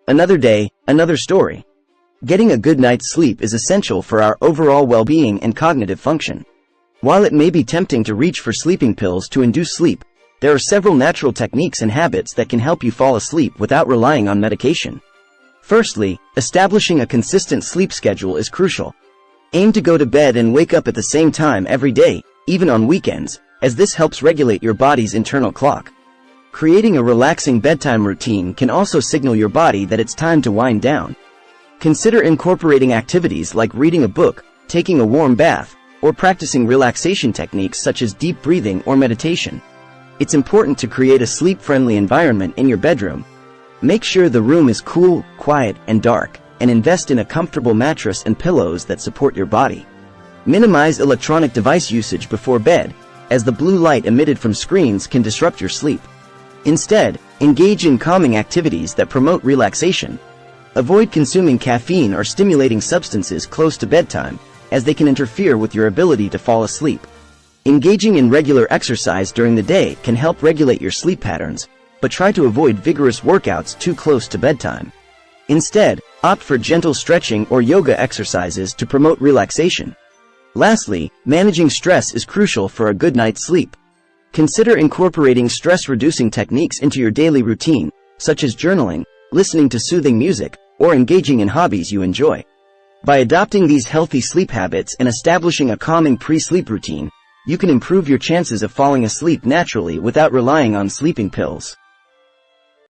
Another day, another story. Getting a good night's sleep is essential for our overall well-being and cognitive function. While it may be tempting to reach for sleeping pills to induce sleep, there are several natural techniques and habits that can help you fall asleep without relying on medication. Firstly, establishing a consistent sleep schedule is crucial. Aim to go to bed and wake up at the same time every day, even on weekends, as this helps regulate your body's internal clock. Creating a relaxing bedtime routine can also signal your body that it's time to wind down. Consider incorporating activities like reading a book, taking a warm bath, or practicing relaxation techniques such as deep breathing or meditation. It's important to create a sleep-friendly environment in your bedroom. Make sure the room is cool, quiet, and dark, and invest in a comfortable mattress and pillows that support your body. Minimize electronic device usage before bed, as the blue light emitted from screens can disrupt your sleep. Instead, engage in calming activities that promote relaxation. Avoid consuming caffeine or stimulating substances close to bedtime, as they can interfere with your ability to fall asleep. Engaging in regular exercise during the day can help regulate your sleep patterns, but try to avoid vigorous workouts too close to bedtime. Instead, opt for gentle stretching or yoga exercises to promote relaxation. Lastly, managing stress is crucial for a good night's sleep. Consider incorporating stress-reducing techniques into your daily routine, such as journaling, listening to soothing music, or engaging in hobbies you enjoy. By adopting these healthy sleep habits and establishing a calming pre-sleep routine, you can improve your chances of falling asleep naturally without relying on sleeping pills.